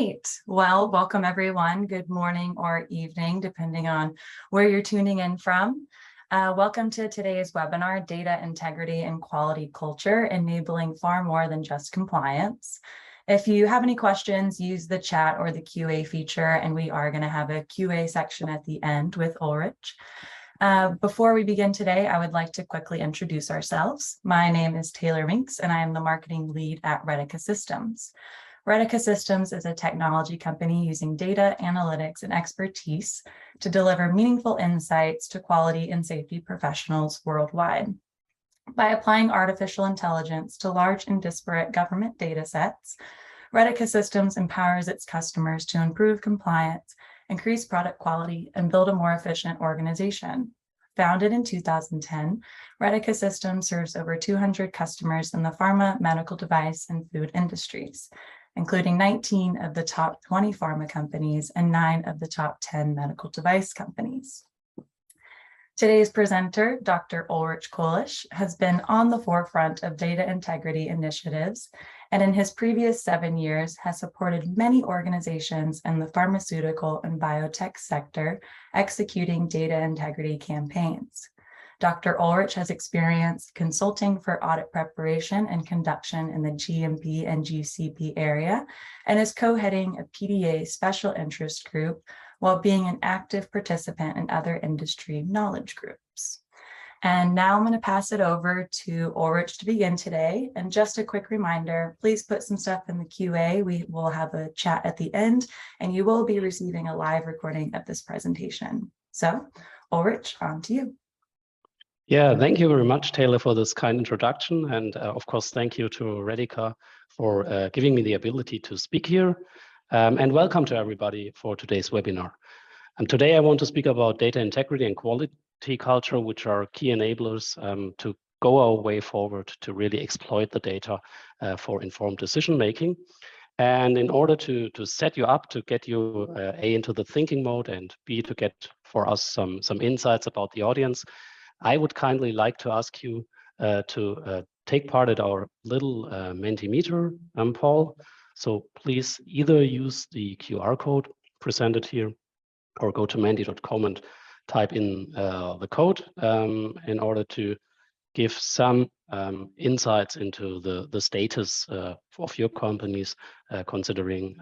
right. Well, welcome everyone. Good morning or evening, depending on where you're tuning in from. Welcome to today's webinar, Data Integrity and Quality Culture, Enabling Far More Than Just Compliance. If you have any questions, use the chat or the QA feature, and we are going to have a QA section at the end with Ulrich. Before we begin today, I would like to quickly introduce ourselves. My name is Taylor Minks, and I am the marketing lead at Retica Systems. Retica Systems is a technology company using data, analytics, and expertise to deliver meaningful insights to quality and safety professionals worldwide. By applying artificial intelligence to large and disparate government data sets, Retica Systems empowers its customers to improve compliance, increase product quality, and build a more efficient organization. Founded in 2010, Retica Systems serves over 200 customers in the pharma, medical device, and food industries, including 19 of the top 20 pharma companies and 9 of the top 10 medical device companies. Today's presenter, Dr. Ulrich Köllisch, has been on the forefront of data integrity initiatives, and in his previous 7 years has supported many organizations in the pharmaceutical and biotech sector executing data integrity campaigns. Dr. Ulrich has experience consulting for audit preparation and conduction in the GMP and GCP area, and is co-heading a PDA special interest group while being an active participant in other industry knowledge groups. And now I'm going to pass it over to Ulrich to begin today. And just a quick reminder, please put some stuff in the QA. We will have a chat at the end, and you will be receiving a live recording of this presentation. So, Ulrich, on to you. Yeah, thank you very much, Taylor, for this kind introduction. And of course, thank you to Retica for giving me the ability to speak here. And welcome to everybody for today's webinar. And today I want to speak about data integrity and quality culture, which are key enablers to go our way forward to really exploit the data for informed decision making. And in order to set you up, to get you A, into the thinking mode, and B, to get for us some insights about the audience, I would kindly like to ask you to take part at our little Mentimeter poll. So please either use the QR code presented here or go to menti.com and type in the code in order to give some insights into the status of your companies considering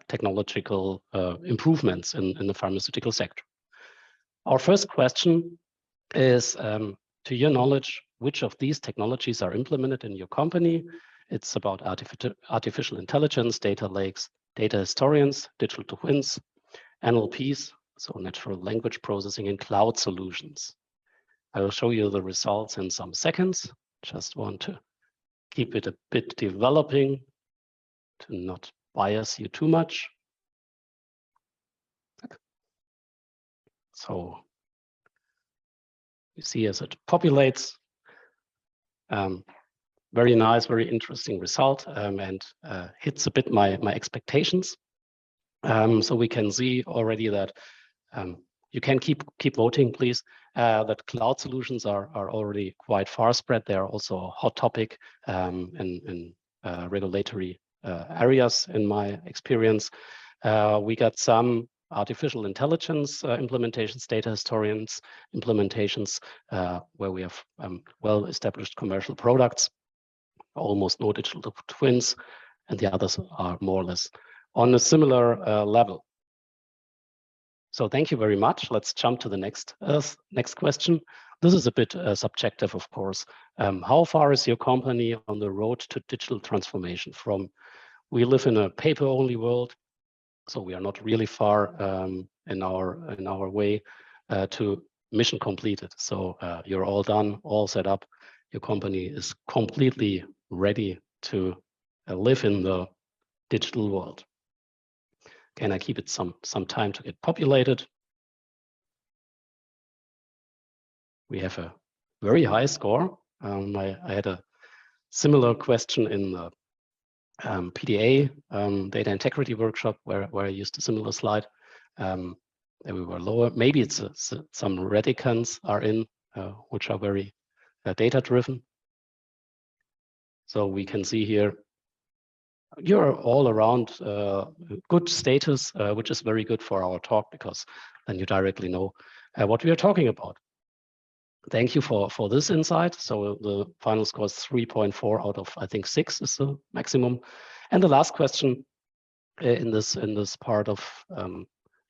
technological improvements in the pharmaceutical sector. Our first question is, to your knowledge, which of these technologies are implemented in your company? It's about artificial intelligence, data lakes, data historians, digital twins, NLPs, so natural language processing, and cloud solutions. I will show you the results in some seconds. Just want to keep it a bit developing to not bias you too much. So you see as it populates, very nice, very interesting result, and hits a bit my expectations. So we can see already that you can keep voting, please. That cloud solutions are already quite far spread. They are also a hot topic in regulatory areas, in my experience. We got some artificial intelligence implementations, data historians implementations, where we have well-established commercial products, almost no digital twins, and the others are more or less on a similar level. So thank you very much. Let's jump to the next question. This is a bit subjective, of course. How far is your company on the road to digital transformation? We live in a paper-only world, so we are not really far in our way to mission completed. So you're all done, all set up. Your company is completely ready to live in the digital world. Can I keep it some time to get populated? We have a very high score. I had a similar question in the PDA data integrity workshop where I used a similar slide. And we were lower. Maybe it's some Reticans are in, which are very data driven. So we can see here you're all around good status, which is very good for our talk, because then you directly know what we are talking about. Thank you for this insight. So the final score is 3.4 out of, I think, 6 is the maximum. And the last question in this part of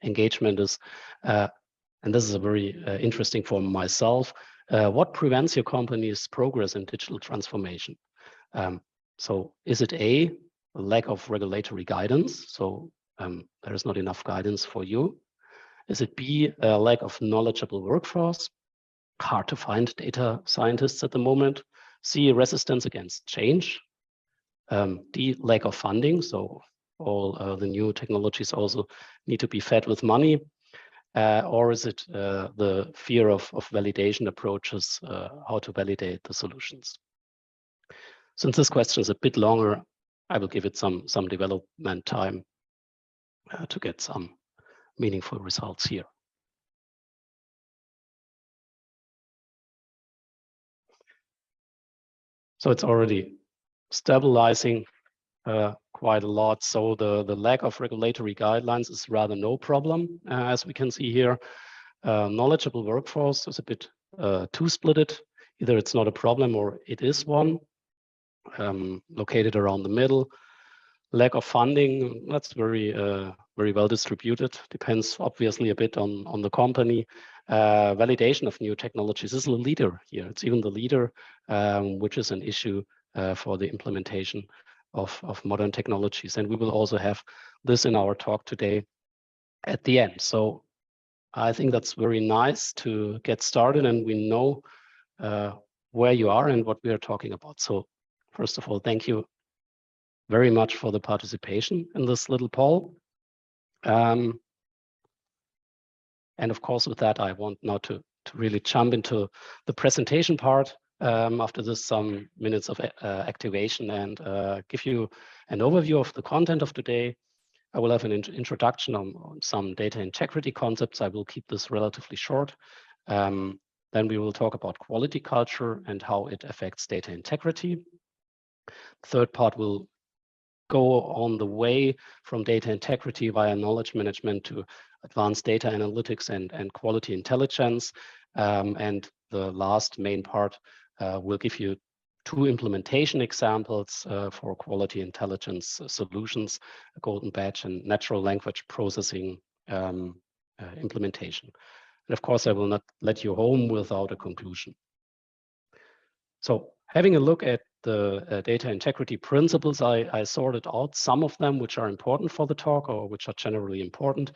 engagement is, and this is a very interesting for myself, what prevents your company's progress in digital transformation? So is it a lack of regulatory guidance? So there is not enough guidance for you. Is it B, a lack of knowledgeable workforce? Hard to find data scientists at the moment. C, resistance against change. D, lack of funding. So all the new technologies also need to be fed with money. Or is it the fear of validation approaches, how to validate the solutions? Since this question is a bit longer, I will give it some development time to get some meaningful results here. So it's already stabilizing quite a lot. So the lack of regulatory guidelines is rather no problem, as we can see here. Knowledgeable workforce is a bit too splitted. Either it's not a problem or it is one, located around the middle. Lack of funding, that's very well distributed. Depends obviously a bit on the company. Validation of new technologies is the leader here. It's even the leader, which is an issue for the implementation of modern technologies. And we will also have this in our talk today at the end. So I think that's very nice to get started, and we know where you are and what we are talking about. So first of all, thank you very much for the participation in this little poll. And of course, with that, I want now to really jump into the presentation part after this some minutes of activation and give you an overview of the content of today. I will have an introduction on some data integrity concepts. I will keep this relatively short. Then we will talk about quality culture and how it affects data integrity. Third part will go on the way from data integrity via knowledge management to advanced data analytics and quality intelligence. And the last main part will give you 2 implementation examples for quality intelligence solutions, a golden badge and natural language processing implementation. And of course, I will not let you home without a conclusion. So having a look at the data integrity principles, I sorted out some of them which are important for the talk or which are generally important.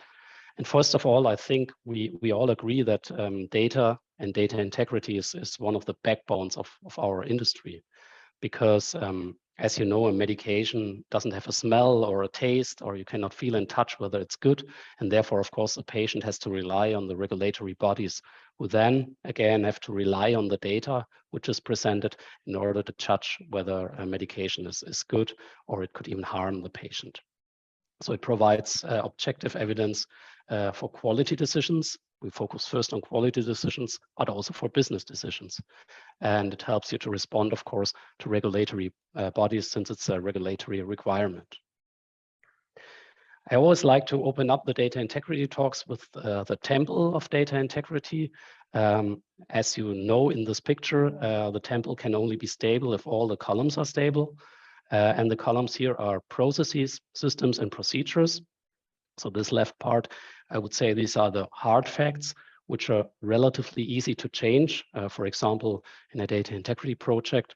And first of all, I think we all agree that data and data integrity is one of the backbones of our industry, because as you know, a medication doesn't have a smell or a taste, or you cannot feel and touch whether it's good. And therefore, of course, the patient has to rely on the regulatory bodies, who then again have to rely on the data which is presented in order to judge whether a medication is good or it could even harm the patient. So it provides objective evidence for quality decisions. We focus first on quality decisions, but also for business decisions. And it helps you to respond, of course, to regulatory bodies, since it's a regulatory requirement. I always like to open up the data integrity talks with the temple of data integrity. As you know in this picture, the temple can only be stable if all the columns are stable. And the columns here are processes, systems, and procedures. So this left part, I would say these are the hard facts, which are relatively easy to change, for example, in a data integrity project.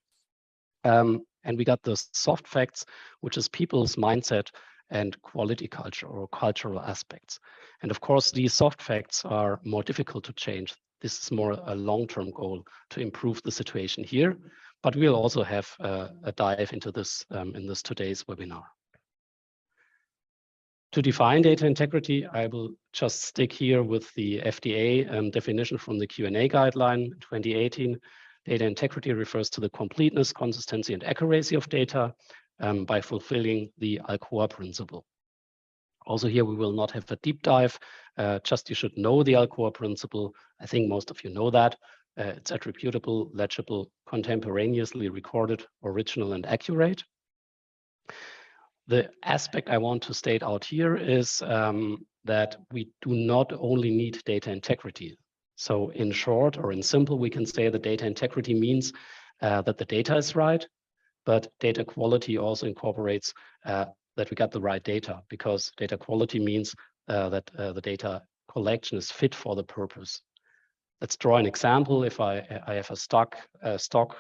And we got the soft facts, which is people's mindset and quality culture or cultural aspects. And of course, these soft facts are more difficult to change. This is more a long-term goal to improve the situation here, but we'll also have a dive into this in this today's webinar. To define data integrity, I will just stick here with the FDA definition from the Q&A guideline 2018. Data integrity refers to the completeness, consistency, and accuracy of data by fulfilling the ALCOA principle. Also here, we will not have a deep dive, just you should know the ALCOA principle. I think most of you know that. It's attributable, legible, contemporaneously recorded, original, and accurate. The aspect I want to state out here is that we do not only need data integrity. So in short or in simple, we can say that data integrity means that the data is right, but data quality also incorporates that we got the right data, because data quality means that the data collection is fit for the purpose. Let's draw an example. If I have a stock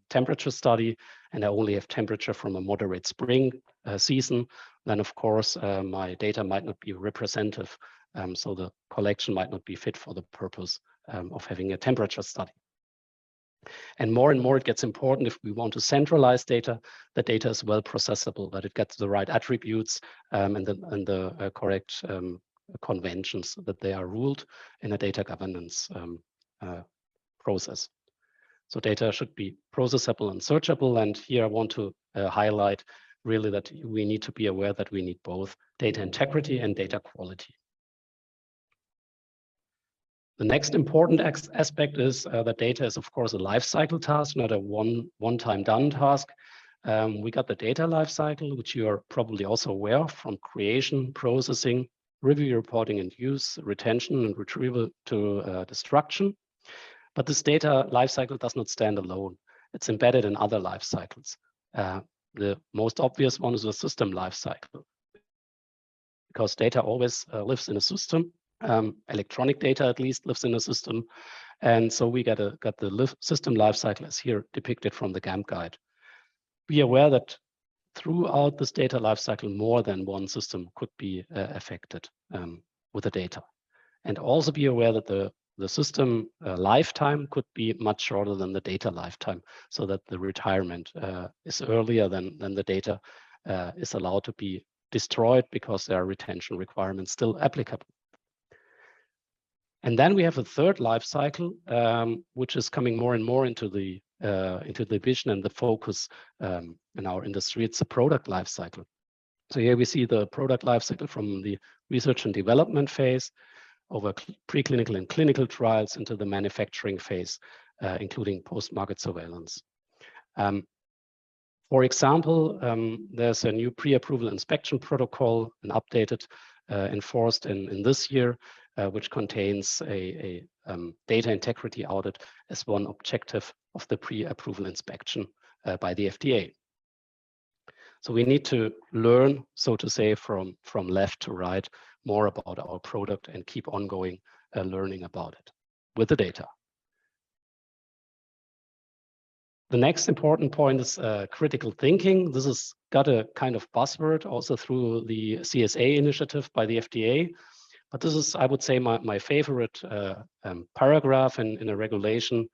temperature study and I only have temperature from a moderate spring season, then of course my data might not be representative. So the collection might not be fit for the purpose of having a temperature study. And more it gets important if we want to centralize data, that data is well processable, that it gets the right attributes and the correct conventions, that they are ruled in a data governance process. So data should be processable and searchable. And here I want to highlight really that we need to be aware that we need both data integrity and data quality. The next important aspect is that data is, of course, a life cycle task, not a one-time done task. We got the data life cycle, which you are probably also aware of, from creation, processing, review, reporting and use, retention and retrieval to destruction. But this data life cycle does not stand alone. It's embedded in other life cycles. The most obvious one is the system life cycle, because data always lives in a system. Electronic data at least lives in a system. And so we got the system lifecycle as here depicted from the GAMP guide. Be aware that throughout this data lifecycle, more than one system could be affected with the data. And also be aware that the system lifetime could be much shorter than the data lifetime, so that the retirement is earlier than the data is allowed to be destroyed, because there are retention requirements still applicable. And then we have a third life cycle, which is coming more and more into the vision and the focus in our industry. It's a product life cycle. So here we see the product life cycle from the research and development phase over preclinical and clinical trials into the manufacturing phase, including post-market surveillance. For example, there's a new pre-approval inspection protocol, an updated enforced in this year, which contains a data integrity audit as one objective of the pre-approval inspection by the FDA. So we need to learn, so to say, from left to right, more about our product and keep ongoing learning about it with the data. The next important point is critical thinking. This has got a kind of buzzword also through the CSA initiative by the FDA. But this is, I would say, my favorite paragraph in a regulation.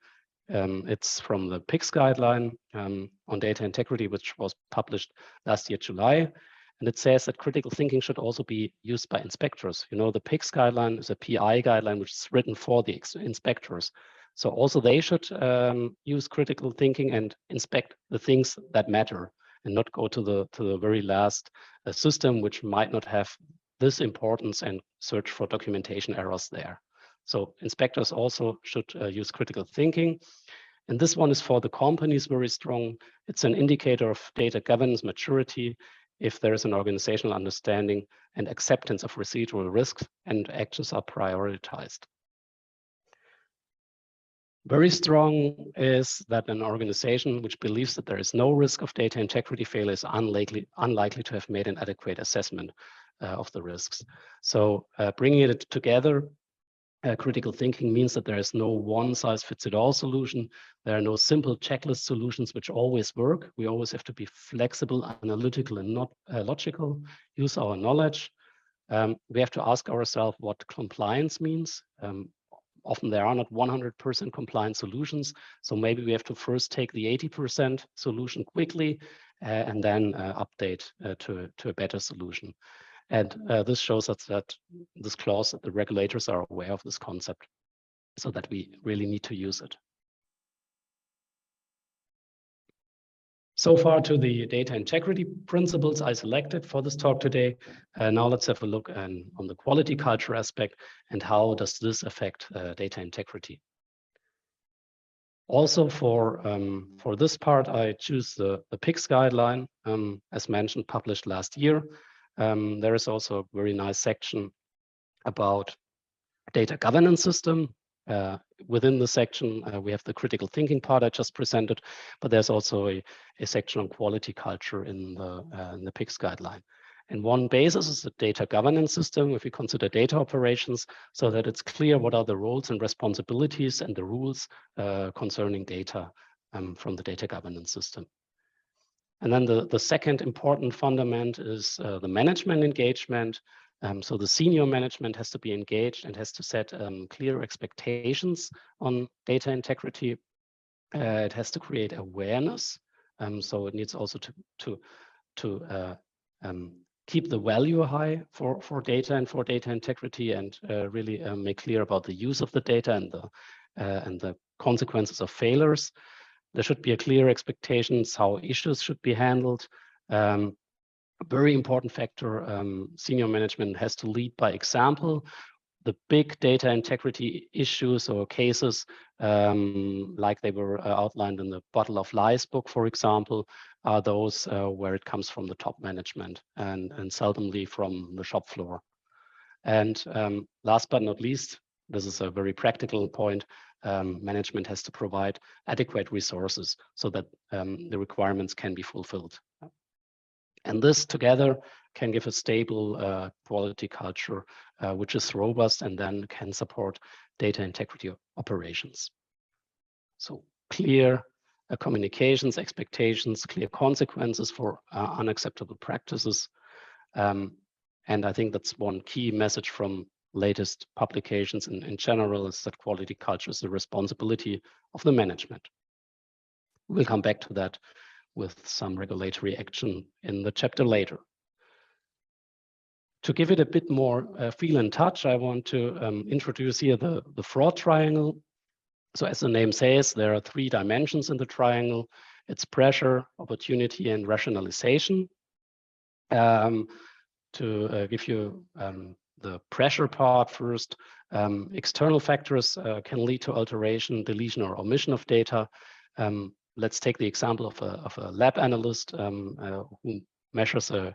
It's from the PICS guideline on data integrity, which was published last year, July. And it says that critical thinking should also be used by inspectors. You know, the PICS guideline is a PI guideline, which is written for the inspectors. So also they should use critical thinking and inspect the things that matter, and not go to the very last system, which might not have this importance, and search for documentation errors there. So inspectors also should use critical thinking. And this one is for the companies very strong. It's an indicator of data governance maturity if there is an organizational understanding and acceptance of residual risks and actions are prioritized. Very strong is that an organization which believes that there is no risk of data integrity failure is unlikely to have made an adequate assessment of the risks. So bringing it together, critical thinking means that there is no one-size-fits-it-all solution. There are no simple checklist solutions which always work. We always have to be flexible, analytical, and not logical, use our knowledge. We have to ask ourselves what compliance means. Often there are not 100% compliant solutions. So maybe we have to first take the 80% solution quickly and then update to a better solution. And this shows us that this clause, that the regulators are aware of this concept, so that we really need to use it. So far to the data integrity principles I selected for this talk today. Now let's have a look on the quality culture aspect and how does this affect data integrity. Also for this part, I choose the PICS guideline, as mentioned, published last year. There is also a very nice section about data governance system. Within the section, we have the critical thinking part I just presented, but there's also a section on quality culture in the PICS guideline. And one basis is the data governance system, if we consider data operations, so that it's clear what are the roles and responsibilities and the rules concerning data from the data governance system. And then the second important fundament is the management engagement. So the senior management has to be engaged and has to set clear expectations on data integrity. It has to create awareness. So it needs also to keep the value high for data and for data integrity, and really make clear about the use of the data and the consequences of failures. There should be a clear expectations how issues should be handled. A very important factor, senior management has to lead by example. The big data integrity issues or cases, like they were outlined in the Bottle of Lies book, for example, are those where it comes from the top management and seldomly from the shop floor. And last but not least, this is a very practical point, management has to provide adequate resources so that the requirements can be fulfilled. And this together can give a stable quality culture, which is robust and then can support data integrity operations. So clear communications, expectations, clear consequences for unacceptable practices. And I think that's one key message from latest publications in general, is that quality culture is the responsibility of the management. We'll come back to that with some regulatory action in the chapter later. To give it a bit more feel and touch, I want to introduce here the fraud triangle. So as the name says, there are 3 dimensions in the triangle. It's pressure, opportunity, and rationalization. To give you the pressure part first, external factors can lead to alteration, deletion, or omission of data. Let's take the example of a lab analyst who measures a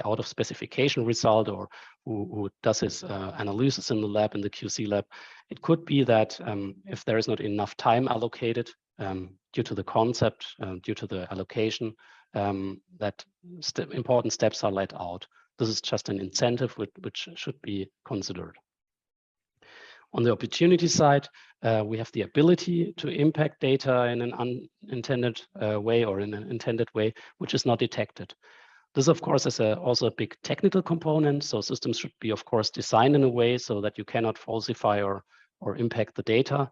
out of specification result, or who does his analysis in the lab, in the QC lab. It could be that if there is not enough time allocated due to the concept, due to the allocation, that important steps are let out. This is just an incentive which should be considered. On the opportunity side, we have the ability to impact data in an unintended way or in an intended way, which is not detected. This, of course, is also a big technical component. So systems should be, of course, designed in a way so that you cannot falsify or impact the data.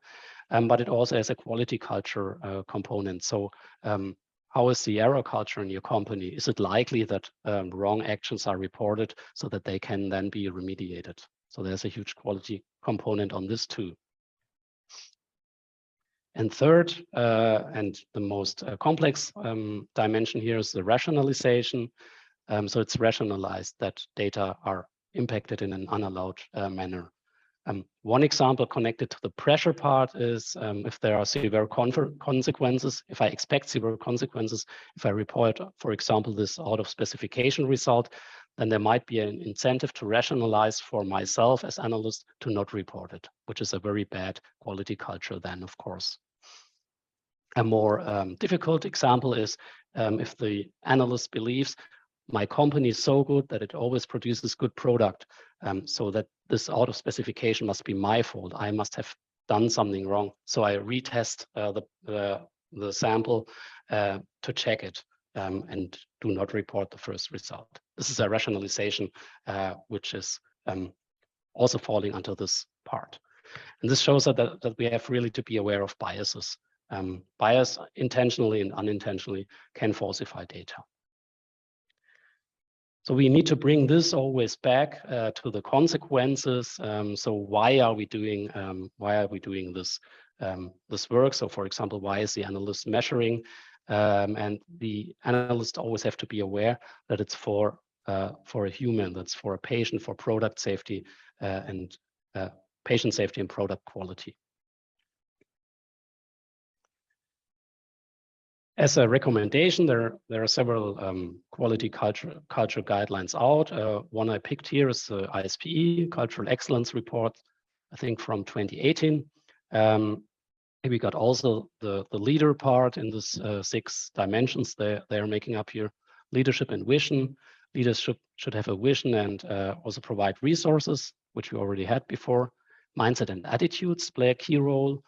But it also has a quality culture component. So how is the error culture in your company? Is it likely that wrong actions are reported so that they can then be remediated? So there's a huge quality component on this too. And third, and the most complex dimension here is the rationalization. So it's rationalized that data are impacted in an unallowed manner. One example connected to the pressure part is if there are severe consequences, if I expect severe consequences, if I report, for example, this out of specification result, then there might be an incentive to rationalize for myself as analyst to not report it, which is a very bad quality culture then, of course. A more difficult example is if the analyst believes my company is so good that it always produces good product, so that this out of specification must be my fault. I must have done something wrong. So I retest the sample to check it and do not report the first result. This is a rationalization which is also falling under this part. And this shows that we have really to be aware of biases. Bias intentionally and unintentionally can falsify data. So we need to bring this always back to the consequences. So why are we doing this this work? So for example, why is the analyst measuring? And the analyst always have to be aware that it's for a human, that's for a patient, for product safety and patient safety and product quality. As a recommendation, there are several quality culture guidelines out. One I picked here is the ISPE Cultural Excellence Report, I think from 2018. We got also the leader part in this 6 dimensions they're making up here. Leadership and vision. Leaders should have a vision and also provide resources, which we already had before. Mindset and attitudes play a key role.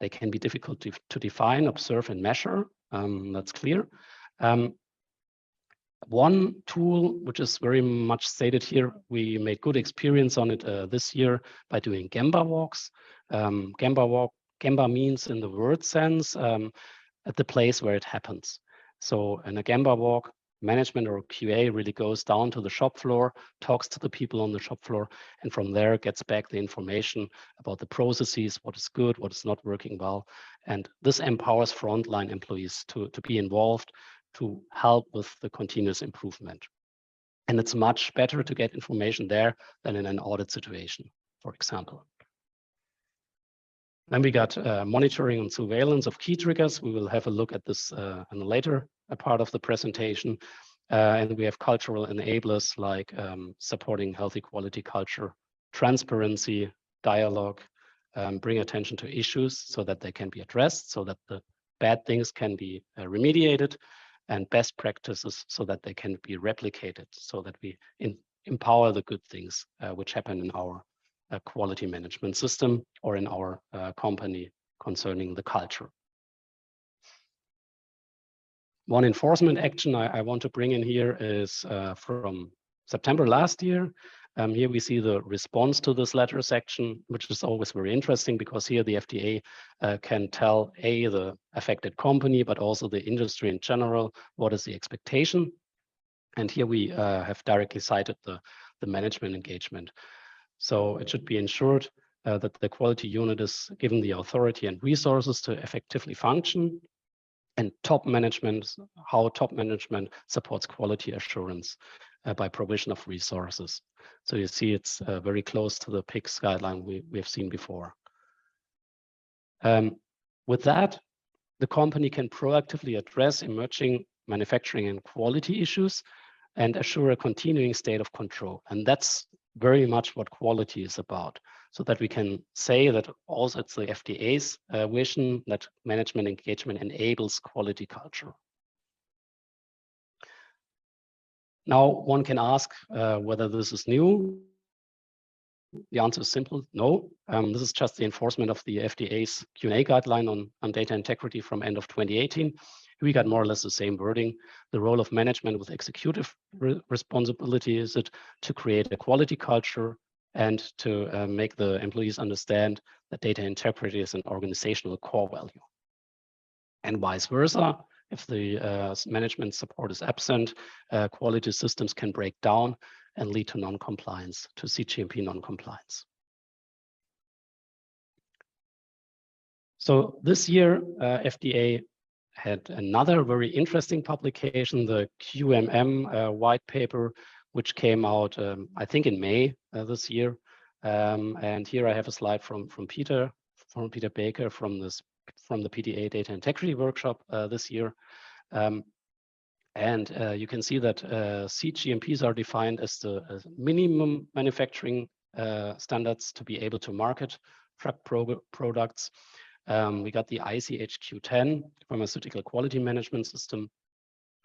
They can be difficult to define, observe, and measure. That's clear. One tool, which is very much stated here, we made good experience on it this year by doing Gemba walks. Gemba means in the word sense, at the place where it happens. So in a Gemba walk, management or QA really goes down to the shop floor, talks to the people on the shop floor, and from there gets back the information about the processes, what is good, what is not working well. And this empowers frontline employees to be involved, to help with the continuous improvement. And it's much better to get information there than in an audit situation, for example. Then we got monitoring and surveillance of key triggers. We will have a look at this in a later part of the presentation. And we have cultural enablers like supporting healthy quality culture, transparency, dialogue, bring attention to issues so that they can be addressed, so that the bad things can be remediated, and best practices so that they can be replicated, so that we empower the good things which happen in our quality management system or in our company concerning the culture. One enforcement action I want to bring in here is from September last year. Here we see the response to this letter section, which is always very interesting because here the FDA can tell the affected company, but also the industry in general, what is the expectation. And here we have directly cited the management engagement. So it should be ensured that the quality unit is given the authority and resources to effectively function, and how top management supports quality assurance by provision of resources. So you see it's very close to the PICS guideline we have seen before. With that, the company can proactively address emerging manufacturing and quality issues and assure a continuing state of control. And that's very much what quality is about, so that we can say that also it's the FDA's vision that management engagement enables quality culture. Now, one can ask whether this is new. The answer is simple, no. This is just the enforcement of the FDA's Q&A guideline on data integrity from end of 2018. We got more or less the same wording. The role of management with executive responsibility is it to create a quality culture and to make the employees understand that data integrity is an organizational core value. And vice versa, if the management support is absent, quality systems can break down and lead to non-compliance, to CGMP non-compliance. So this year, FDA had another very interesting publication, the QMM white paper, which came out, I think in May this year. And here I have a slide from Peter Baker from the PDA Data Integrity Workshop this year. And you can see that CGMPs are defined as the minimum manufacturing standards to be able to market drug products. We got the ICHQ-10 pharmaceutical quality management system,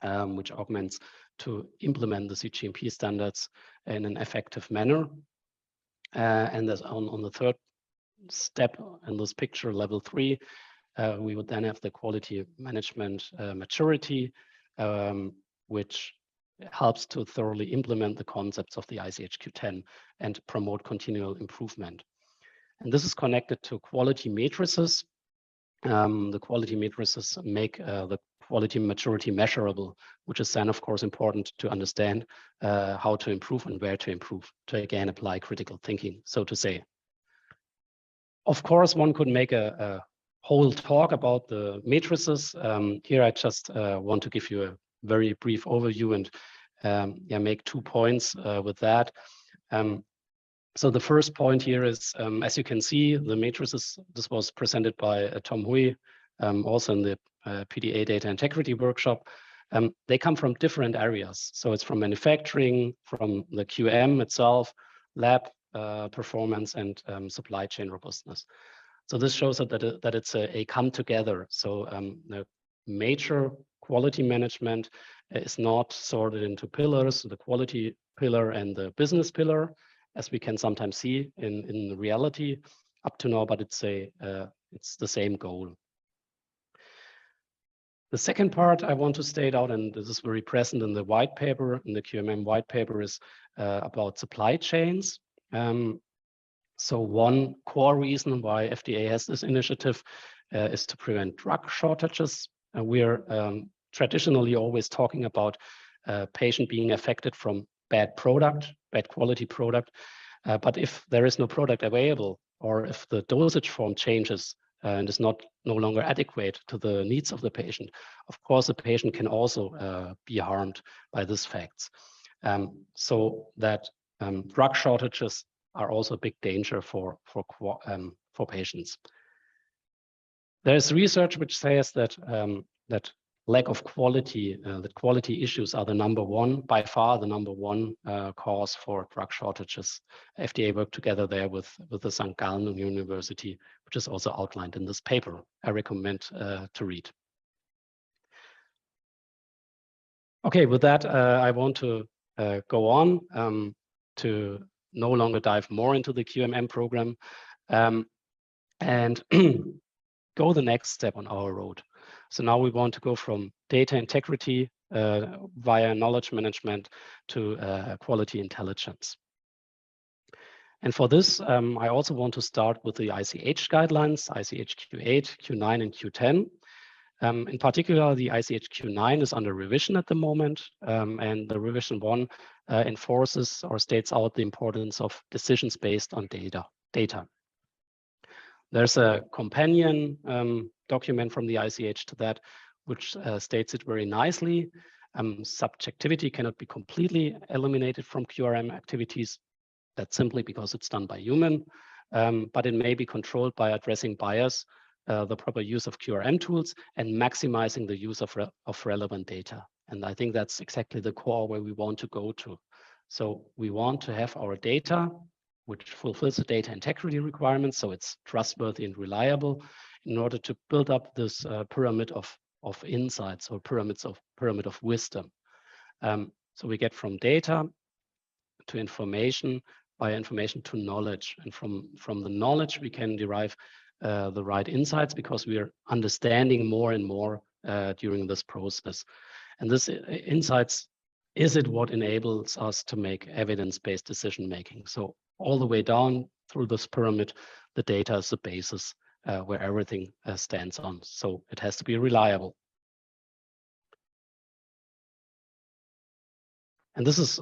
which augments to implement the CGMP standards in an effective manner. And there's on the third step in this picture, level 3, we would then have the quality management maturity, which helps to thoroughly implement the concepts of the ICHQ-10 and promote continual improvement. And this is connected to quality matrices. The quality matrices make the quality maturity measurable, which is then, of course, important to understand how to improve and where to improve, to again apply critical thinking, so to say. Of course, one could make a whole talk about the matrices. Here, I just want to give you a very brief overview and make 2 points with that. So the first point here is, as you can see, the matrices, this was presented by Tom Hui, also in the PDA data integrity workshop, they come from different areas. So it's from manufacturing, from the QM itself, lab performance, and supply chain robustness. So this shows that it's a come together. So the major quality management is not sorted into pillars, the quality pillar and the business pillar, as we can sometimes see in reality up to now, but it's the same goal. The second part I want to state out, and this is very present in the white paper, in the QMM white paper, is about supply chains. So one core reason why FDA has this initiative is to prevent drug shortages. We're traditionally always talking about patient being affected from bad quality product. But if there is no product available, or if the dosage form changes and is no longer adequate to the needs of the patient, of course, the patient can also be harmed by these facts. So that drug shortages are also a big danger for patients. There's research which says that that lack of quality, that quality issues are by far the number one cause for drug shortages. FDA worked together there with the St. Gallen University, which is also outlined in this paper. I recommend to read. Okay, with that, I want to go on to no longer dive more into the QMM program and go the next step on our road. So now we want to go from data integrity via knowledge management to quality intelligence. And for this, I also want to start with the ICH guidelines, ICH Q8, Q9, and Q10. In particular, the ICH Q9 is under revision at the moment, and the revision 1 enforces or states out the importance of decisions based on data. There's a companion document from the ICH to that, which states it very nicely. Subjectivity cannot be completely eliminated from QRM activities. That's simply because it's done by human, but it may be controlled by addressing bias, the proper use of QRM tools, and maximizing the use of relevant data. And I think that's exactly the core where we want to go to. So we want to have our data, which fulfills the data integrity requirements, so it's trustworthy and reliable, in order to build up this pyramid of insights, or pyramid of wisdom. So we get from data to information, via information to knowledge, and from the knowledge we can derive the right insights, because we are understanding more and more during this process. And this insights, is it what enables us to make evidence-based decision making? So all the way down through this pyramid, the data is the basis where everything stands on. So it has to be reliable. And this is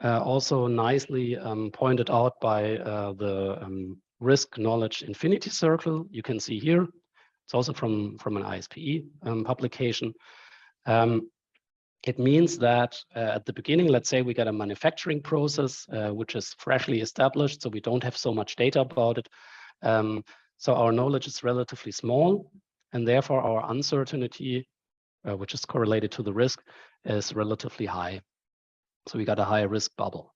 also nicely pointed out by the risk knowledge infinity circle. You can see here, it's also from an ISPE publication. It means that at the beginning, let's say we get a manufacturing process which is freshly established, so we don't have so much data about it. So our knowledge is relatively small, and therefore our uncertainty, which is correlated to the risk, is relatively high. So we got a high risk bubble.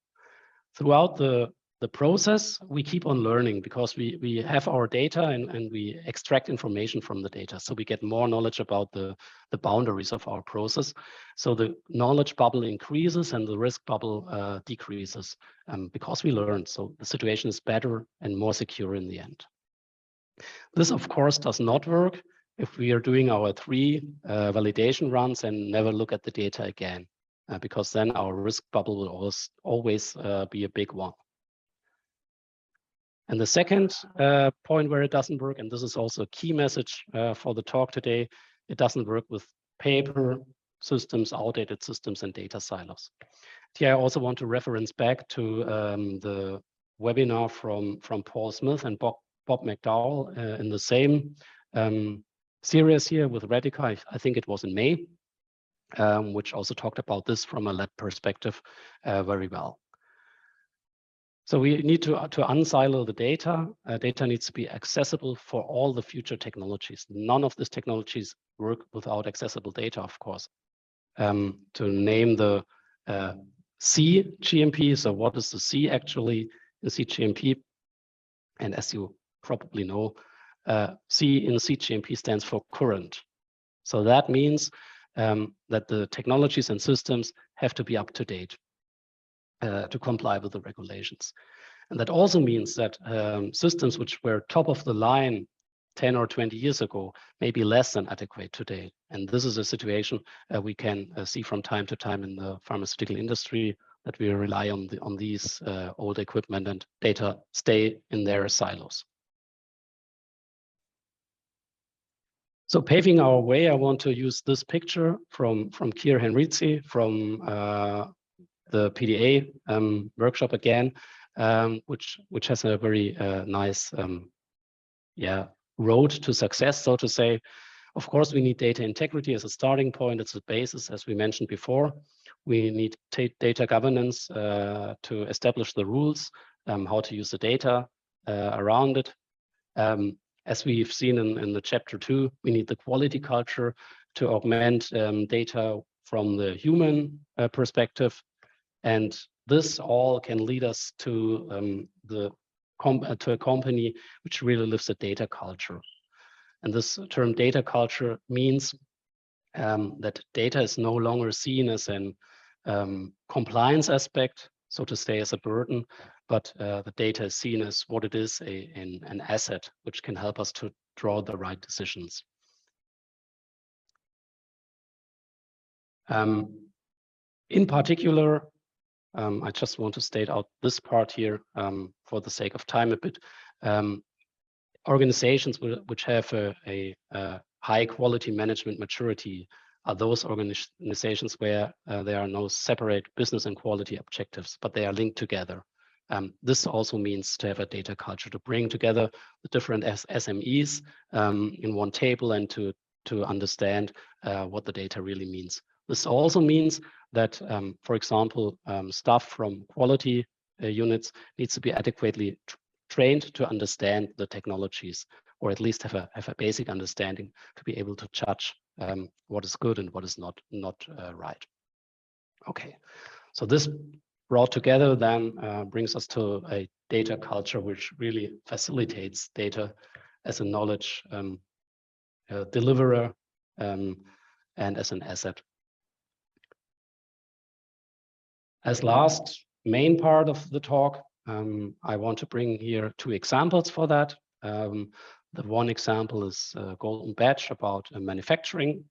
Throughout the process, we keep on learning, because we have our data and we extract information from the data. So we get more knowledge about the boundaries of our process. So the knowledge bubble increases and the risk bubble decreases because we learn. So the situation is better and more secure in the end. This, of course, does not work if we are doing our 3 validation runs and never look at the data again, because then our risk bubble will always be a big one. And the second point where it doesn't work, and this is also a key message for the talk today, it doesn't work with paper systems, outdated systems, and data silos. Here I also want to reference back to the webinar from Paul Smith and Bob McDowell in the same series here with Radica. I think it was in May, which also talked about this from a lab perspective very well. So we need to unsilo the data. Data needs to be accessible for all the future technologies. None of these technologies work without accessible data, of course. To name the C GMP, so what is the C actually in C GMP? And as you probably know, C in C GMP stands for current. So that means that the technologies and systems have to be up to date to comply with the regulations. And that also means that systems which were top of the line 10 or 20 years ago may be less than adequate today. And this is a situation we can see from time to time in the pharmaceutical industry, that we rely on these old equipment and data stay in their silos. So paving our way, I want to use this picture from Kier Henrizi from the PDA workshop again, which has a very nice road to success, so to say. Of course, we need data integrity as a starting point. It's a basis, as we mentioned before. We need data governance to establish the rules, how to use the data around it. As we've seen in the chapter 2, we need the quality culture to augment data from the human perspective. And this all can lead us to a company which really lives a data culture. And this term data culture means that data is no longer seen as an compliance aspect, so to say, as a burden, but the data is seen as what it is, an asset, which can help us to draw the right decisions. In particular, I just want to state out this part here for the sake of time a bit. Organizations which have a high quality management maturity are those organizations where there are no separate business and quality objectives, but they are linked together. This also means to have a data culture, to bring together the different SMEs in one table and to understand what the data really means. This also means that, for example, staff from quality units needs to be adequately trained to understand the technologies, or at least have a basic understanding to be able to judge what is good and what is not right. Okay, so this brought together then brings us to a data culture which really facilitates data as a knowledge deliverer and as an asset. As last main part of the talk, I want to bring here 2 examples for that. The one example is Golden Badge about manufacturing,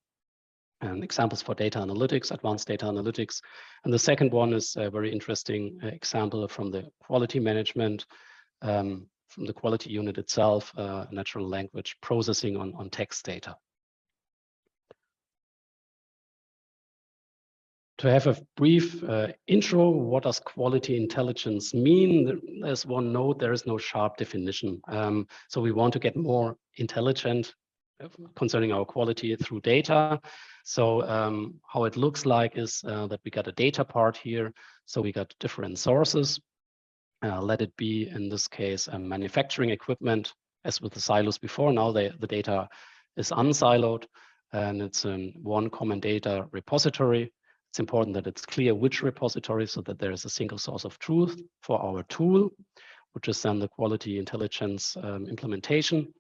and examples for data analytics, advanced data analytics. And the second one is a very interesting example from the quality management, from the quality unit itself, natural language processing on text data. To have a brief intro, what does quality intelligence mean? There's one note, there is no sharp definition. So we want to get more intelligent concerning our quality through data. So how it looks like is that we got a data part here. So we got different sources. Let it be, in this case, manufacturing equipment, as with the silos before. Now the data is unsiloed, and it's in one common data repository. It's important that it's clear which repository, so that there is a single source of truth for our tool, which is then the quality intelligence implementation.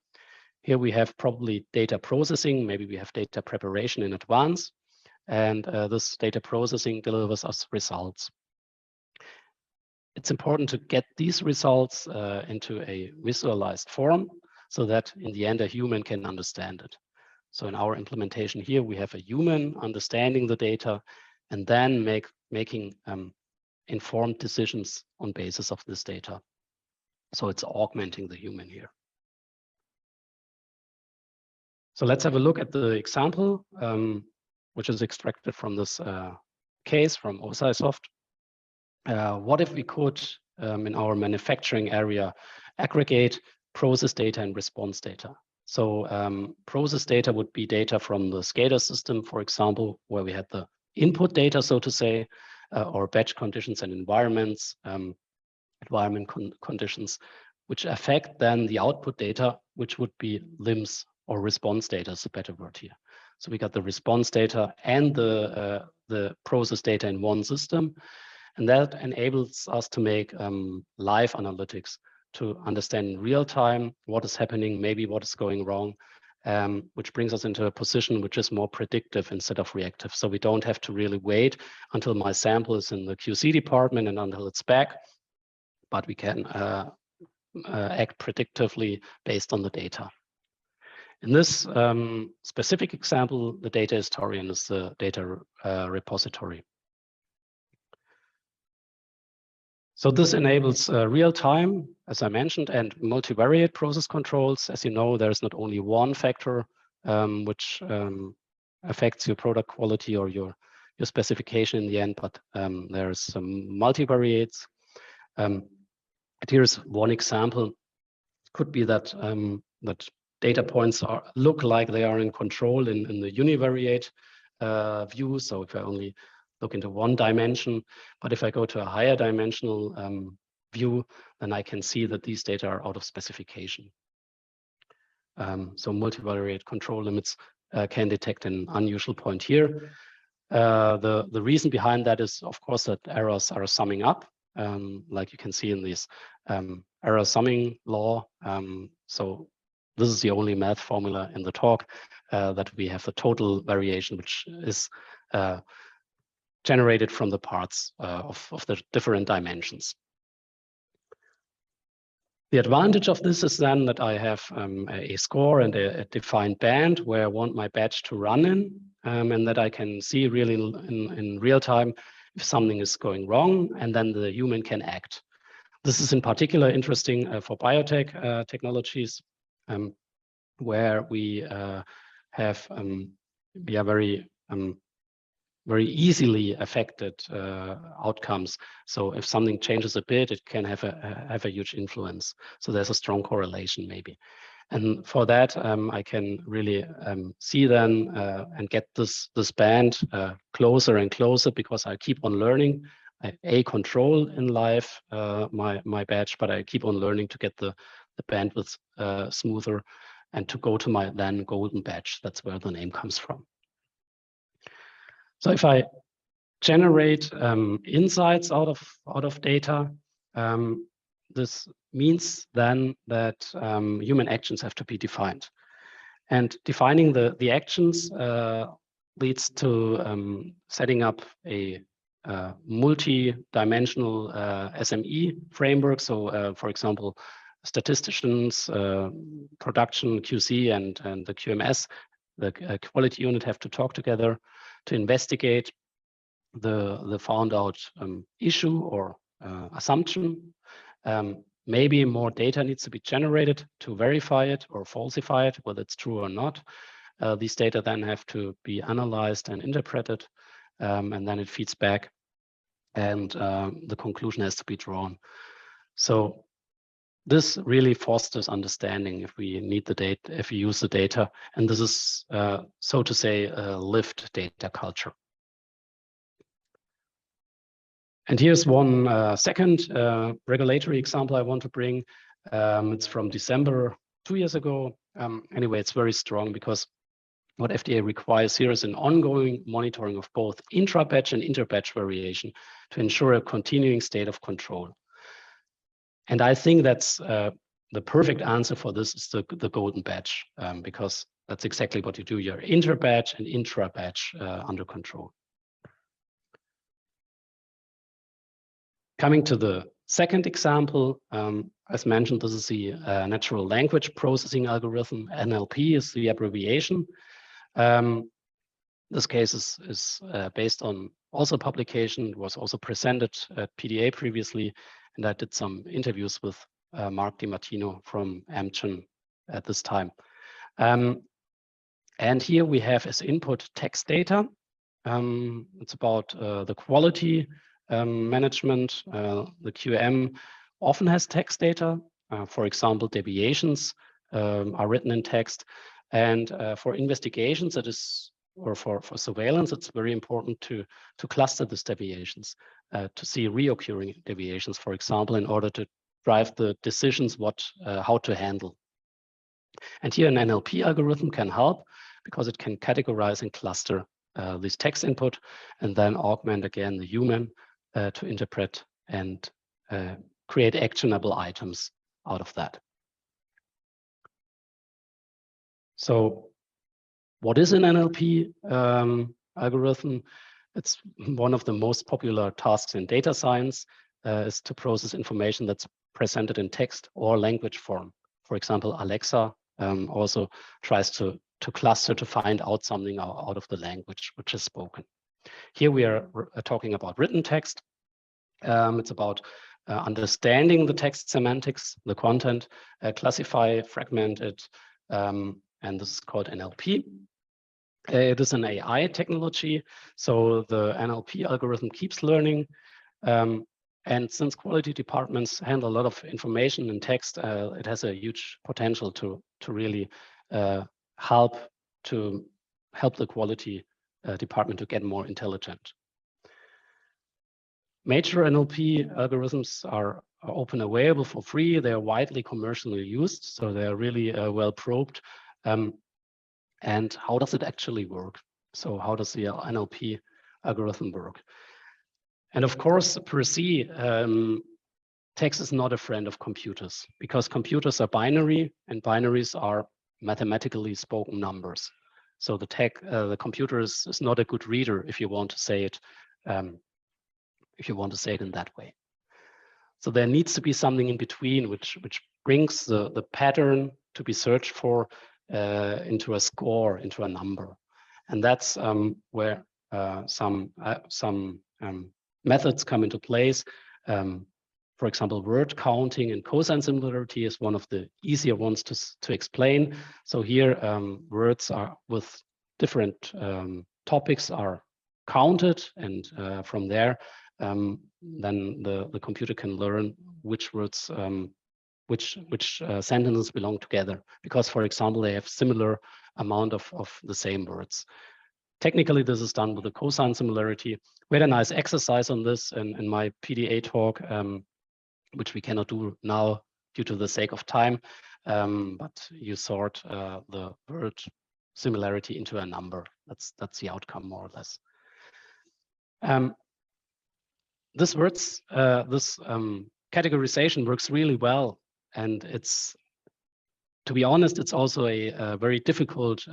Here we have probably data processing, maybe we have data preparation in advance, and this data processing delivers us results. It's important to get these results into a visualized form, so that in the end a human can understand it. So in our implementation here, we have a human understanding the data, and then making informed decisions on basis of this data. So it's augmenting the human here. So let's have a look at the example, which is extracted from this case from OSIsoft. What if we could, in our manufacturing area, aggregate process data and response data? So process data would be data from the SCADA system, for example, where we had the input data, so to say, or batch conditions and environments. It environment conditions, which affect then the output data, which would be LIMS or response data is a better word here. So we got the response data and the process data in one system. And that enables us to make live analytics to understand in real time what is happening, maybe what is going wrong, which brings us into a position which is more predictive instead of reactive. So we don't have to really wait until my sample is in the QC department and until it's back, but we can act predictively based on the data. In this specific example, the data historian is the data repository. So this enables real time, as I mentioned, and multivariate process controls. As you know, there's not only one factor which affects your product quality or your specification in the end, but there's some multivariates. Here's one example. Could be that that data points look like they are in control in the univariate view. So if I only look into one dimension, but if I go to a higher dimensional view, then I can see that these data are out of specification. So multivariate control limits can detect an unusual point here. The reason behind that is, of course, that errors are summing up, like you can see in this error summing law. So this is the only math formula in the talk that we have the total variation, which is generated from the parts of the different dimensions. The advantage of this is then that I have a score and a defined band where I want my batch to run in, and that I can see really in real time if something is going wrong, and then the human can act. This is in particular interesting for biotech technologies, where we have we are very easily affected outcomes. So if something changes a bit, it can have a huge influence. So there's a strong correlation maybe. And for that, I can really see then and get this band closer and closer, because I keep on learning. I control in life my batch, but I keep on learning to get the bandwidth smoother and to go to my then golden batch. That's where the name comes from. So if I generate insights out of data, this means then that human actions have to be defined. And defining the actions leads to setting up a multi-dimensional SME framework. So for example, statisticians, production, QC, and the QMS, the quality unit, have to talk together to investigate the found out issue or assumption. Maybe more data needs to be generated to verify it or falsify it, whether it's true or not. These data then have to be analyzed and interpreted, and then it feeds back, and the conclusion has to be drawn. So this really fosters understanding if we need the data, if we use the data, and this is, so to say, a lived data culture. And here's one second regulatory example I want to bring. It's from December 2 years ago. Anyway, it's very strong, because what FDA requires here is an ongoing monitoring of both intra-batch and inter-batch variation to ensure a continuing state of control. And I think that's the perfect answer for this is the golden batch, because that's exactly what you do. You're inter-batch and intra-batch under control. Coming to the second example, as mentioned, this is the natural language processing algorithm. NLP is the abbreviation. This case is based on also publication. It was also presented at PDA previously, and I did some interviews with Mark DiMartino from Amgen at this time. And here we have as input text data. It's about the quality management. The QM often has text data. For example, deviations are written in text. And for investigations, it is or for surveillance, it's very important to cluster these deviations, to see reoccurring deviations, for example, in order to drive the decisions how to handle. And here an NLP algorithm can help because it can categorize and cluster this text input and then augment again the human to interpret and create actionable items out of that. So what is an NLP algorithm? It's one of the most popular tasks in data science is to process information that's presented in text or language form. For example, Alexa also tries to cluster to find out something out of the language which is spoken. Here we are talking about written text. It's about understanding the text semantics, the content, classify, fragment it, and this is called NLP. It is an AI technology, so the NLP algorithm keeps learning. And since quality departments handle a lot of information in text, it has a huge potential to really help the quality department to get more intelligent. Major NLP algorithms are open available for free. They are widely commercially used, so they are really well probed. And how does it actually work? So how does the NLP algorithm work? And of course, per se, text is not a friend of computers because computers are binary and binaries are mathematically spoken numbers. So the computer is not a good reader if you want to say it, in that way. So there needs to be something in between which brings the pattern to be searched for into a score, into a number. And that's where some methods come into place. For example, word counting and cosine similarity is one of the easier ones to explain. So here words are with different topics are counted, and from there then the computer can learn which words which sentences belong together, because, for example, they have similar amount of the same words. Technically, this is done with a cosine similarity. We had a nice exercise on this in my PDA talk, which we cannot do now due to the sake of time, but you sort the word similarity into a number. That's the outcome, more or less. This categorization works really well. And to be honest, it's also a very difficult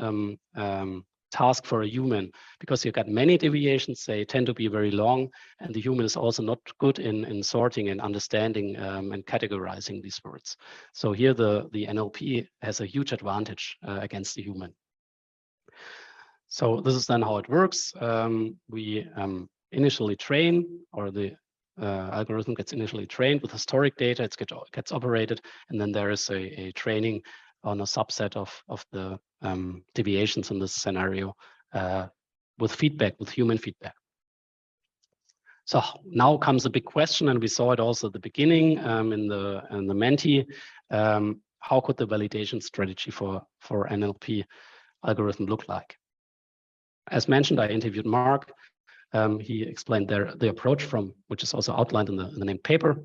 task for a human, because you've got many deviations. They tend to be very long, and the human is also not good in sorting and understanding and categorizing these words. So here the NLP has a huge advantage against the human. So this is then how it works. We initially train, or the algorithm gets initially trained with historic data. It gets operated, and then there is a training on a subset of the deviations in this scenario with human feedback. So now comes a big question, and we saw it also at the beginning in the Menti. How could the validation strategy for NLP algorithm look like? As mentioned, I interviewed Mark. He explained the approach which is also outlined in the named paper.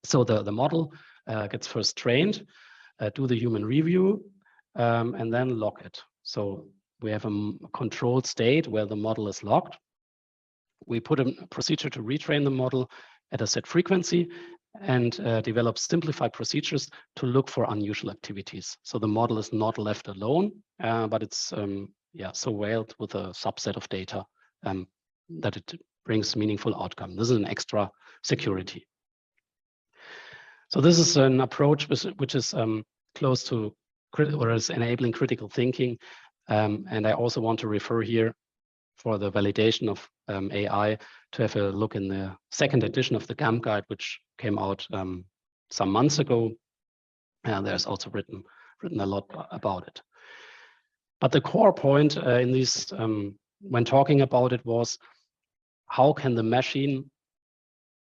So the model gets first trained, do the human review, and then lock it. So we have a controlled state where the model is locked. We put a procedure to retrain the model at a set frequency and develop simplified procedures to look for unusual activities. So the model is not left alone, but it's surveilled with a subset of data that it brings meaningful outcome. This is an extra security. So this is an approach which is close to or is enabling critical thinking. And I also want to refer here for the validation of AI to have a look in the second edition of the GAMP guide, which came out some months ago. There's also written a lot about it. But the core point in this, when talking about it, was how can the machine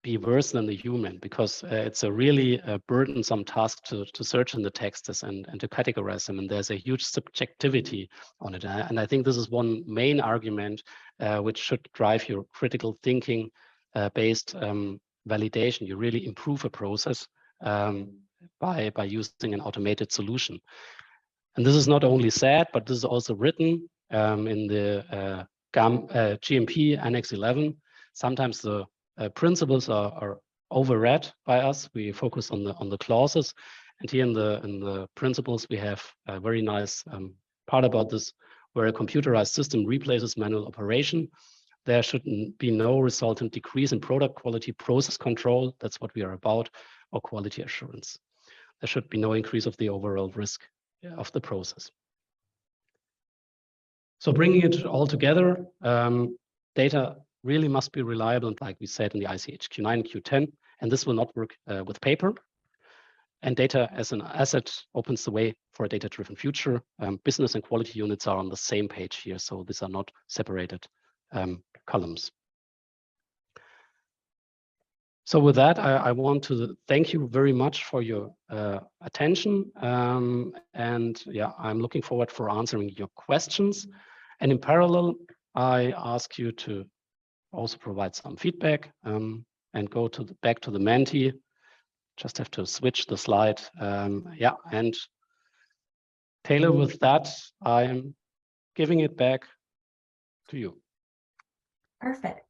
be worse than the human, because it's a really burdensome task to search in the texts and to categorize them, and there's a huge subjectivity on it. And I think this is one main argument which should drive your critical thinking based validation. You really improve a process by using an automated solution. And this is not only said, but this is also written in the GMP Annex 11. Sometimes the principles are overread by us. We focus on the clauses, and here in the principles we have a very nice part about this, where a computerized system replaces manual operation. There should be no resultant decrease in product quality, process control, that's what we are about, or quality assurance. There should be no increase of the overall risk of the process. So bringing it all together, data really must be reliable, and like we said in the ICH Q9 and Q10, and this will not work with paper. And data as an asset opens the way for a data-driven future. Business and quality units are on the same page here, so these are not separated columns. So with that, I want to thank you very much for your attention. And yeah, I'm looking forward for answering your questions. And in parallel, I ask you to also provide some feedback and go back to the Menti. Just have to switch the slide. Yeah, and Taylor, with that, I'm giving it back to you. Perfect.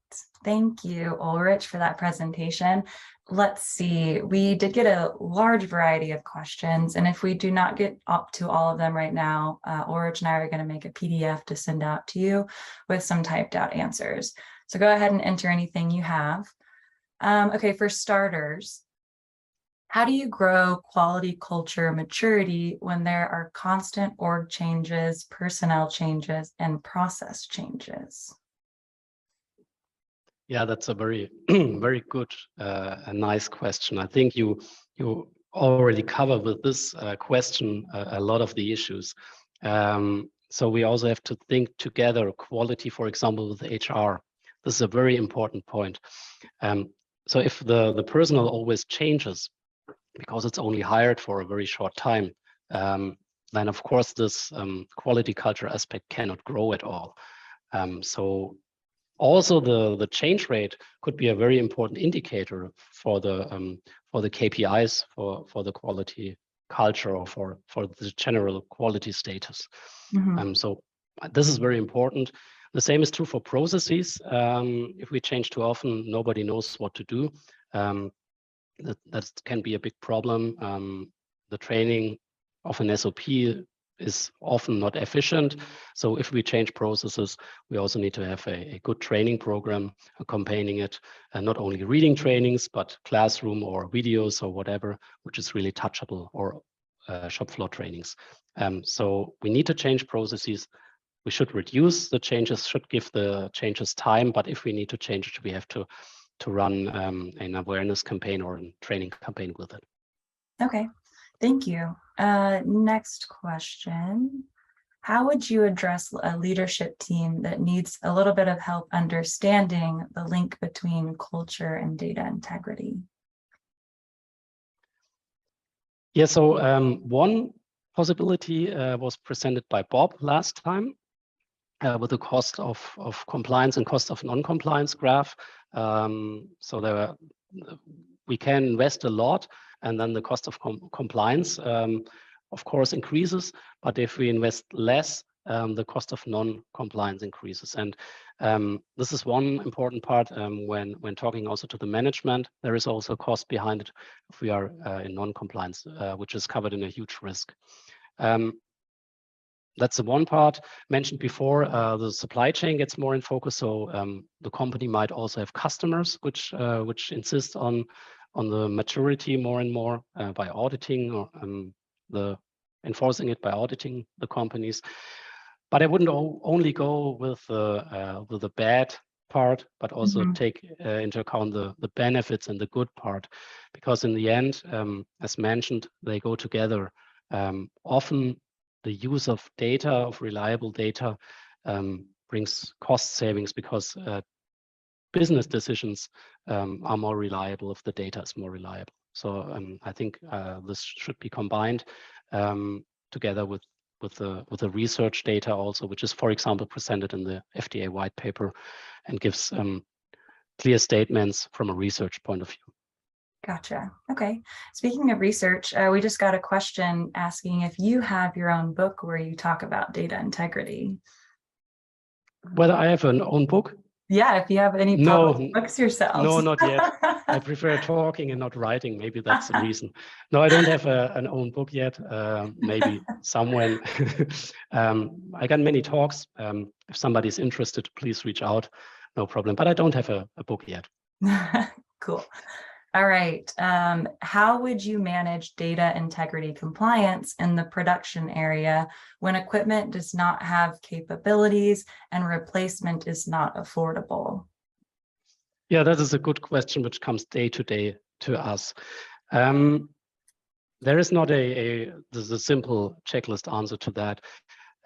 Thank you, Ulrich, for that presentation. Let's see, we did get a large variety of questions, and if we do not get up to all of them right now, Ulrich and I are going to make a PDF to send out to you with some typed out answers. So go ahead and enter anything you have. Okay, for starters, how do you grow quality culture maturity when there are constant org changes, personnel changes, and process changes? Yeah, that's a very, very good, a nice question. I think you already covered with this question a lot of the issues. So we also have to think together quality, for example, with HR. This is a very important point. So if the personnel always changes because it's only hired for a very short time, then of course this quality culture aspect cannot grow at all. So also the change rate could be a very important indicator for the KPIs for the quality culture or for the general quality status. Mm-hmm. So this is very important. The same is true for processes. If we change too often, nobody knows what to do. That can be a big problem. The training of an SOP is often not efficient. So if we change processes, we also need to have a good training program accompanying it, and not only reading trainings, but classroom or videos or whatever, which is really touchable, or shop floor trainings. So we need to change processes. We should reduce the changes, should give the changes time, but if we need to change it, we have to run an awareness campaign or a training campaign with it. Okay, thank you. Next question. How would you address a leadership team that needs a little bit of help understanding the link between culture and data integrity? Yeah, so one possibility was presented by Bob last time with the cost of compliance and cost of non-compliance graph. So we can invest a lot, and then the cost of compliance, of course, increases. But if we invest less, the cost of non-compliance increases. And this is one important part when talking also to the management. There is also a cost behind it if we are in non-compliance, which is covered in a huge risk. That's the one part mentioned before. The supply chain gets more in focus. So the company might also have customers which insist on the maturity more and more by auditing, or enforcing it by auditing the companies. But I wouldn't only go with the bad part, but also take into account the benefits and the good part, because in the end, as mentioned, they go together. Often the use of data, of reliable data, brings cost savings, because business decisions are more reliable if the data is more reliable. So I think this should be combined together with the research data also, which is, for example, presented in the FDA white paper and gives clear statements from a research point of view. Gotcha. Okay. Speaking of research, we just got a question asking if you have your own book where you talk about data integrity. Whether I have an own book? Yeah, if you have any published books yourselves. No, not yet. I prefer talking and not writing. Maybe that's the reason. No, I don't have an own book yet. Maybe someone. I got many talks. If somebody's interested, please reach out. No problem. But I don't have a book yet. Cool. All right. How would you manage data integrity compliance in the production area when equipment does not have capabilities and replacement is not affordable? Yeah, that is a good question, which comes day to day to us. There is not there's a simple checklist answer to that.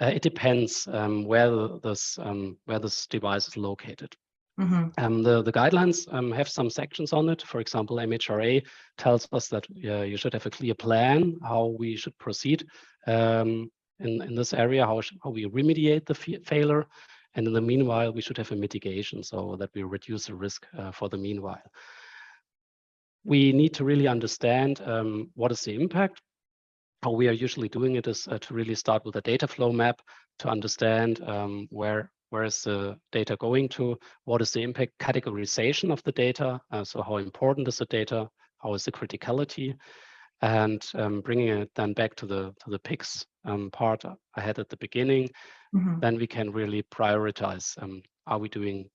It depends where this device is located. Mm-hmm. The guidelines have some sections on it. For example, MHRA tells us that you should have a clear plan how we should proceed in this area, how we remediate the failure. And in the meanwhile, we should have a mitigation so that we reduce the risk for the meanwhile. We need to really understand what is the impact. How we are usually doing it is to really start with a data flow map to understand where is the data going to, what is the impact categorization of the data, so how important is the data, how is the criticality, and bringing it then back to the PICS part I had at the beginning. Mm-hmm. Then we can really prioritize, are we doing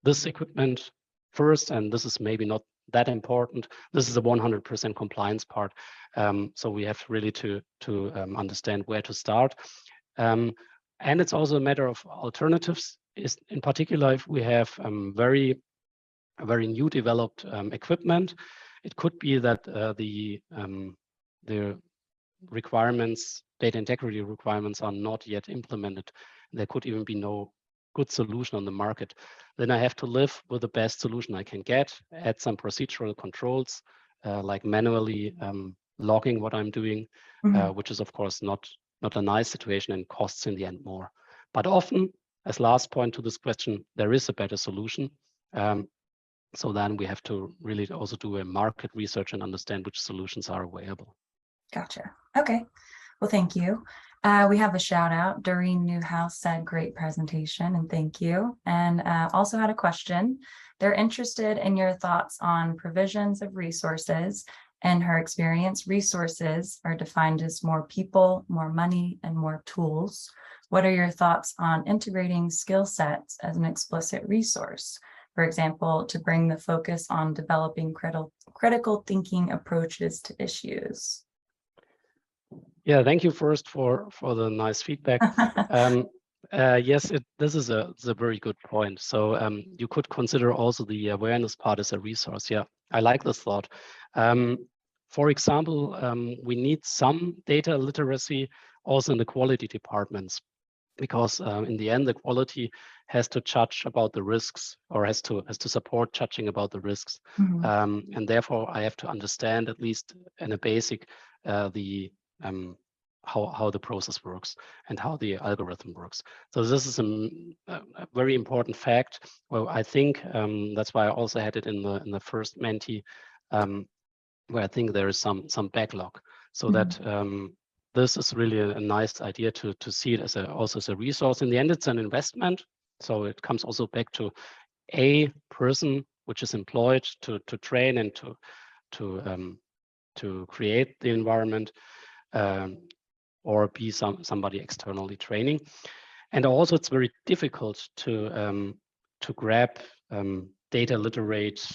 this equipment first, and this is maybe not that important. This is a 100% compliance part. So we have really to understand where to start. And it's also a matter of alternatives. Is in particular, if we have very new developed equipment, it could be that the requirements, data integrity requirements, are not yet implemented. There could even be no good solution on the market. Then I have to live with the best solution I can get, add some procedural controls, like manually logging what I'm doing, mm-hmm. Which is of course not a nice situation and costs in the end more. But often, as last point to this question, there is a better solution. So then we have to really also do a market research and understand which solutions are available. Gotcha. Okay. Well, thank you. We have a shout out. Doreen Newhouse said, great presentation and thank you. And also had a question. They're interested in your thoughts on provisions of resources. In her experience, resources are defined as more people, more money, and more tools. What are your thoughts on integrating skill sets as an explicit resource? For example, to bring the focus on developing critical thinking approaches to issues. Yeah, thank you first for the nice feedback. Yes, this is a very good point. So you could consider also the awareness part as a resource. Yeah, I like this thought. For example, we need some data literacy also in the quality departments, because in the end, the quality has to judge about the risks, or has to support judging about the risks. Mm-hmm. And therefore, I have to understand, at least in a basic, how the process works and how the algorithm works. So this is a very important fact. Well, I think that's why I also had it in the first Menti, where I think there is some backlog. So mm-hmm. that this is really a nice idea to see it also as a resource. In the end, it's an investment. So it comes also back to a person which is employed to train and to create the environment, or be somebody externally training. And also it's very difficult to grab data literate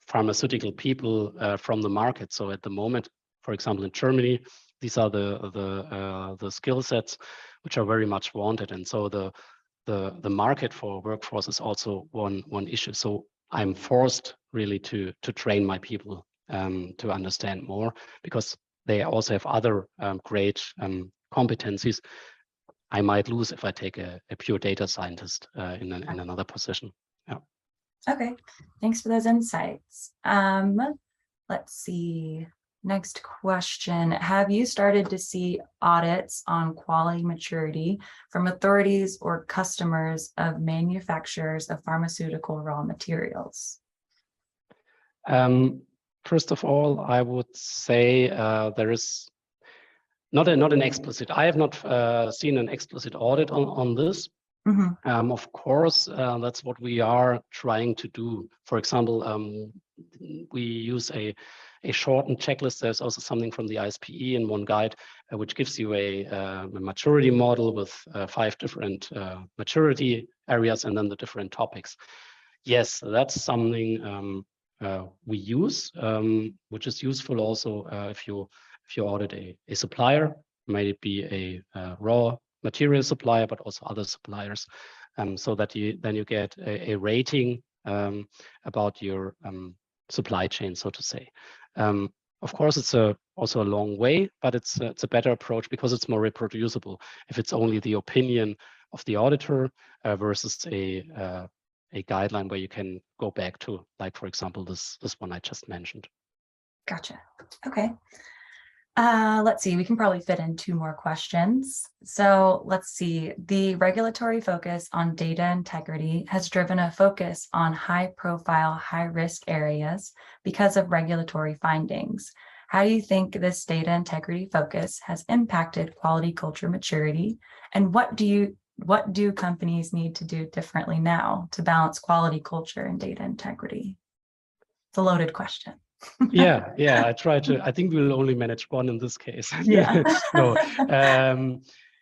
pharmaceutical people from the market. So at the moment, for example, in Germany, these are the skill sets which are very much wanted. And so the market for workforce is also one issue. So I'm forced really to train my people to understand more, because they also have other great competencies I might lose if I take a pure data scientist in another position. Yeah. Okay, thanks for those insights. Let's see. Next question. Have you started to see audits on quality maturity from authorities or customers of manufacturers of pharmaceutical raw materials? First of all, I would say there is not an explicit. I have not seen an explicit audit on this. Mm-hmm. Of course, that's what we are trying to do. For example, we use a shortened checklist. There's also something from the ISPE in one guide, which gives you a maturity model with 5 different maturity areas and then the different topics. Yes, that's something we use, which is useful also if you audit a supplier, may it be a raw material supplier, but also other suppliers, so that you get a rating about your supply chain, so to say. Of course, it's also a long way, but it's a better approach because it's more reproducible. If it's only the opinion of the auditor versus a guideline where you can go back to, like, for example, this one I just mentioned. Gotcha. Okay. Let's see, we can probably fit in 2 more questions. So let's see, the regulatory focus on data integrity has driven a focus on high profile, high risk areas because of regulatory findings. How do you think this data integrity focus has impacted quality culture maturity? And what do companies need to do differently now to balance quality culture and data integrity? It's a loaded question. Yeah, I think we'll only manage one in this case. Yeah. No,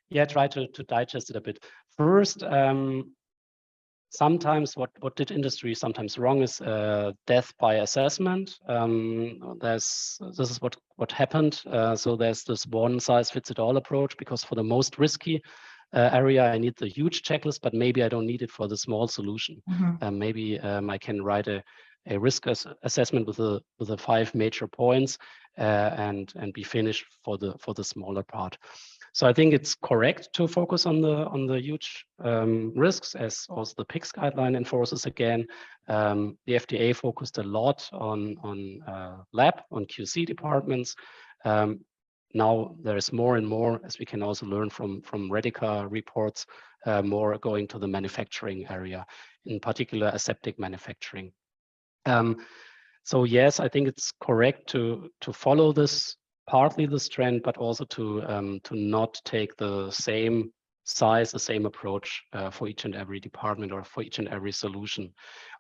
yeah, try to digest it a bit. First, sometimes what did industry sometimes wrong is death by assessment. This is what happened. So there's this one size fits it all approach, because for the most risky area, I need the huge checklist, but maybe I don't need it for the small solution. Mm-hmm. Maybe I can write a risk assessment with the 5 major points and be finished for the smaller part. So I think it's correct to focus on the huge risks, as also the PICS guideline enforces again. The FDA focused a lot on lab, on QC departments. Now there's more and more, as we can also learn from Redica reports, more going to the manufacturing area, in particular aseptic manufacturing. So yes, I think it's correct to follow this, partly this trend, but also to not take the same size, the same approach for each and every department or for each and every solution.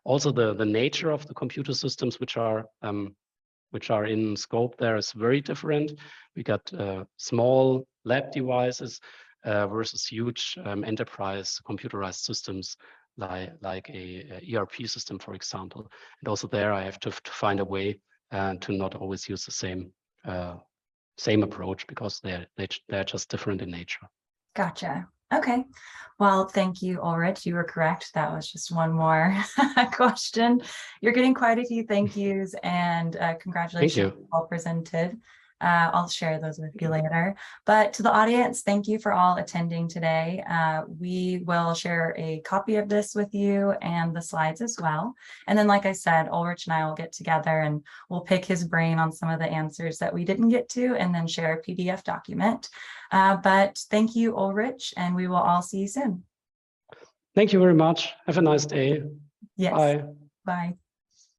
Also, the nature of the computer systems which are in scope there is very different. We got small lab devices versus huge enterprise computerized systems, like a ERP system, for example. And also there I have to find a way to not always use the same approach, because they're just different in nature. Gotcha. Okay. Well, thank you, Ulrich. You were correct. That was just one more question. You're getting quite a few thank yous, and congratulations. Thank you. All presented. I'll share those with you later. But to the audience, thank you for all attending today. We will share a copy of this with you and the slides as well. And then, like I said, Ulrich and I will get together and we'll pick his brain on some of the answers that we didn't get to, and then share a PDF document. But thank you, Ulrich, and we will all see you soon. Thank you very much. Have a nice day. Yes. Bye. Bye.